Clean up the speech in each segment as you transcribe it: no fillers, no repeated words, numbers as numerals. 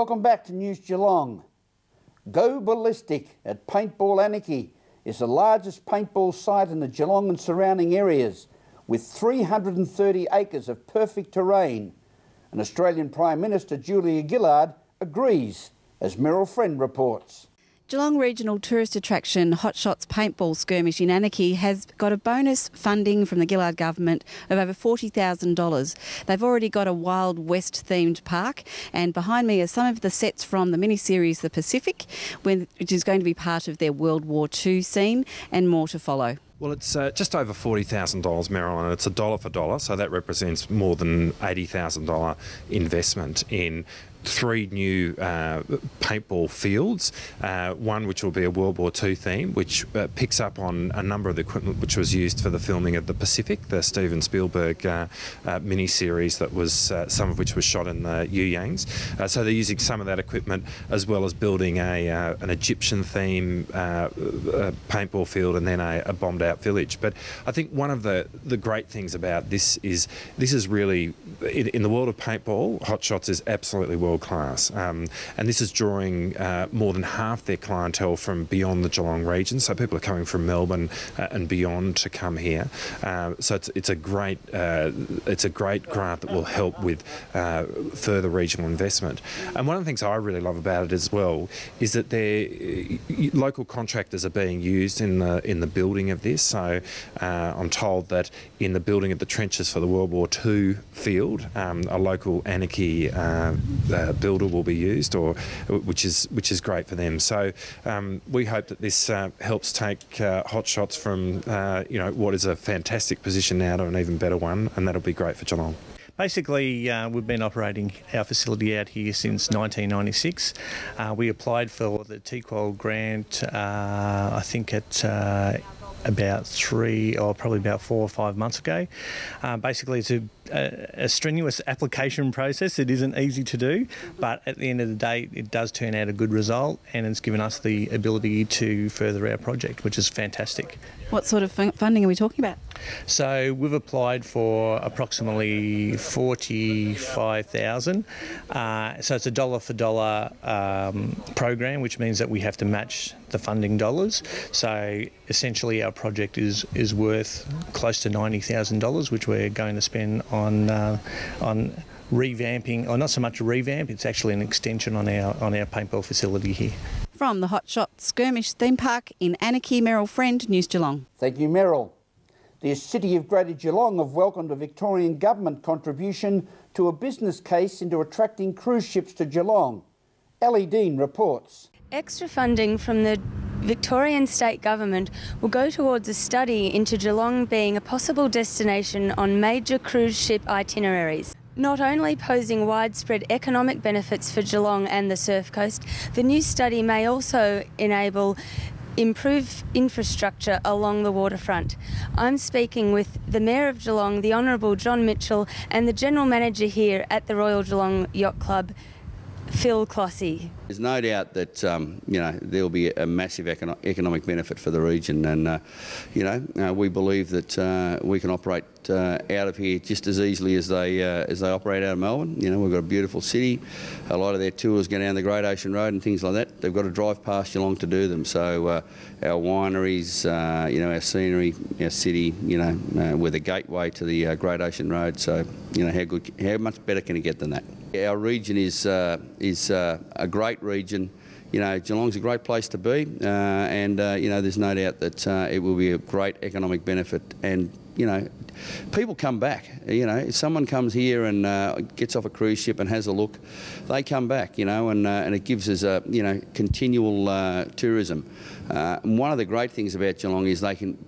Welcome back to News Geelong. Go Ballistic at Paintball Anarchy is the largest paintball site in the Geelong and surrounding areas, with 330 acres of perfect terrain. And Australian Prime Minister Julia Gillard agrees, as Meryl Friend reports. Geelong Regional Tourist Attraction Hot Shots Paintball Skirmish in Anarchy has got a bonus funding from the Gillard government of over $40,000. They've already got a Wild West themed park, and behind me are some of the sets from the miniseries The Pacific, which is going to be part of their World War II scene, and more to follow. Well, it's just over $40,000, Meryl, and it's $1 for dollar, so that represents more than $80,000 investment in 3 new paintball fields, one which will be a World War II theme, which picks up on a number of the equipment which was used for the filming of The Pacific, the Steven Spielberg mini-series that was, some of which was shot in the Yuyangs. So they're using some of that equipment as well as building an Egyptian theme paintball field and then a bombed out village. But I think one of the great things about this is really, in the world of paintball, Hot Shots is absolutely world class, and this is drawing more than half their clientele from beyond the Geelong region, so people are coming from Melbourne and beyond to come here. So it's a great grant that will help with further regional investment. And one of the things I really love about it as well is that local contractors are being used in the building of this. So I'm told that in the building of the trenches for the World War II field, a local Anarchy builder will be used, which is great for them. So we hope that this helps take Hot Shots from what is a fantastic position now to an even better one, and that'll be great for Geelong. Basically, we've been operating our facility out here since 1996. We applied for the TQual grant, I think at about 3 or probably about 4 or 5 months ago. Basically, it's a strenuous application process. It isn't easy to do, but at the end of the day, it does turn out a good result, and it's given us the ability to further our project, which is fantastic. What sort of funding are we talking about? So we've applied for approximately $45,000. So it's a dollar for dollar program, which means that we have to match the funding dollars. So essentially our project is worth close to $90,000, which we're going to spend on revamping, or not so much a revamp, it's actually an extension on our paintball facility here. From the Hot Shot Skirmish theme park in Anarchy, Meryl Friend, News Geelong. Thank you, Meryl. The City of Greater Geelong have welcomed a Victorian Government contribution to a business case into attracting cruise ships to Geelong. Ellie Dean reports. Extra funding from the Victorian State Government will go towards a study into Geelong being a possible destination on major cruise ship itineraries. Not only posing widespread economic benefits for Geelong and the Surf Coast, the new study may also enable improve infrastructure along the waterfront. I'm speaking with the Mayor of Geelong, the Honourable John Mitchell, and the General Manager here at the Royal Geelong Yacht Club, Phil Clossy. There's no doubt that there'll be a massive economic benefit for the region, and we believe that we can operate out of here just as easily as they operate out of Melbourne. We've got a beautiful city. A lot of their tours go down the Great Ocean Road and things like that. They've got to drive past Geelong to do them. So our wineries, our scenery, our city, we're the gateway to the Great Ocean Road. So how much better can it get than that? Our region is a great region. Geelong's a great place to be, and there's no doubt that it will be a great economic benefit. And people come back. If someone comes here and gets off a cruise ship and has a look, they come back. And it gives us continual tourism. And one of the great things about Geelong is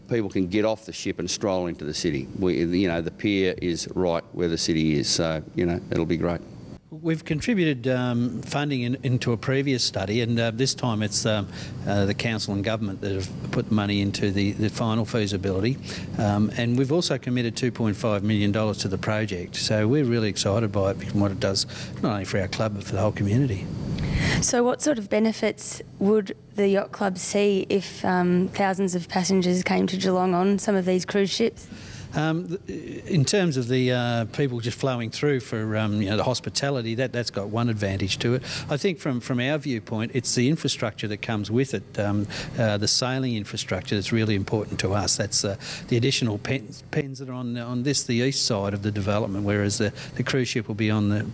people can get off the ship and stroll into the city. The pier is right where the city is, so it'll be great. We've contributed funding into a previous study, and this time it's the council and government that have put money into the final feasibility, and we've also committed $2.5 million to the project. So we're really excited by it and what it does, not only for our club but for the whole community. So what sort of benefits would the yacht club see if thousands of passengers came to Geelong on some of these cruise ships? In terms of the people just flowing through for the hospitality, that's got one advantage to it. I think from our viewpoint, it's the infrastructure that comes with it, the sailing infrastructure that's really important to us. That's the additional pens that are on the east side of the development, whereas the cruise ship will be on the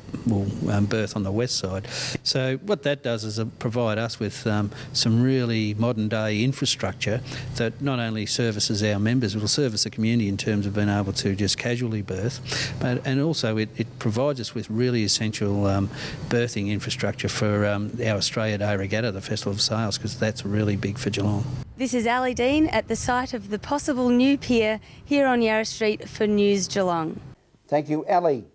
berth on the west side. So what that does is provide us with some really modern day infrastructure that not only services our members, but will service the community in terms of being able to just casually berth, and also it provides us with really essential berthing infrastructure for our Australia Day Regatta, the Festival of Sails, because that's really big for Geelong. This is Ali Dean at the site of the possible new pier here on Yarra Street for News Geelong. Thank you, Ali.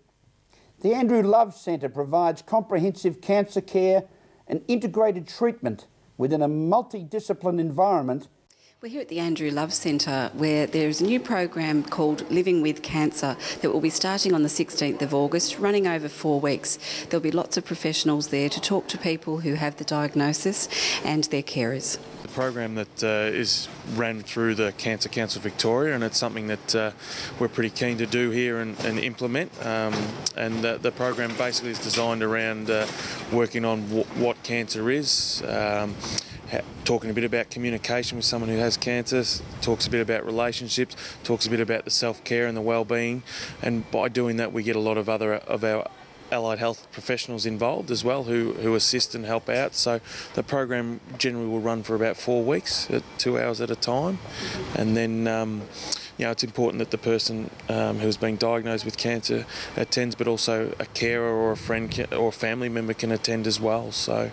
The Andrew Love Centre provides comprehensive cancer care and integrated treatment within a multidiscipline environment. We're here at the Andrew Love Centre, where there's a new program called Living with Cancer that will be starting on the 16th of August, running over 4 weeks. There'll be lots of professionals there to talk to people who have the diagnosis and their carers. The program that is ran through the Cancer Council Victoria, and it's something that we're pretty keen to do here and implement. And the program basically is designed around working on what cancer is, talking a bit about communication with someone who has cancer, talks a bit about relationships, talks a bit about the self-care and the well-being, and by doing that we get a lot of our allied health professionals involved as well who assist and help out. So the program generally will run for about 4 weeks, 2 hours at a time, and then it's important that the person who's being diagnosed with cancer attends, but also a carer or a friend or a family member can attend as well. So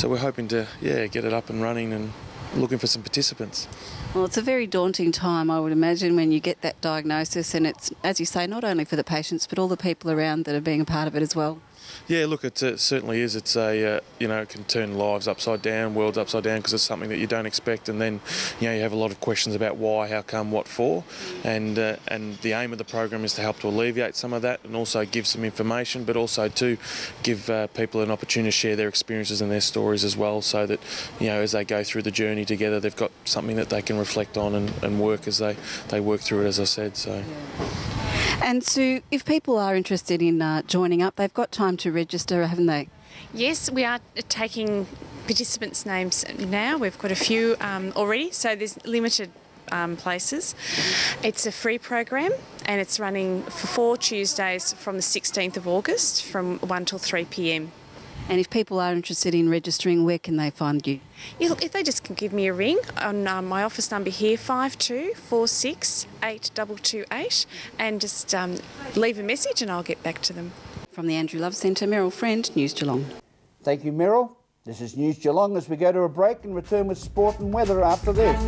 we're hoping to get it up and running and looking for some participants. Well, it's a very daunting time, I would imagine, when you get that diagnosis, and it's, as you say, not only for the patients but all the people around that are being a part of it as well. Yeah, look, it certainly is. It's it can turn lives upside down, worlds upside down, because it's something that you don't expect, and then you have a lot of questions about why, how come, what for, and the aim of the program is to help to alleviate some of that, and also give some information, but also to give people an opportunity to share their experiences and their stories as well, so that as they go through the journey together, they've got something that they can reflect on and work as they work through it, as I said. So. Yeah. And Sue, if people are interested in joining up, they've got time to register, haven't they? Yes, we are taking participants' names now. We've got a few already, so there's limited places. It's a free program, and it's running for 4 Tuesdays from the 16th of August from 1 till 3 p.m. And if people are interested in registering, where can they find you? If they just can give me a ring on my office number here, 5246 8228, and just leave a message and I'll get back to them. From the Andrew Love Centre, Meryl Friend, News Geelong. Thank you, Meryl. This is News Geelong as we go to a break and return with sport and weather after this.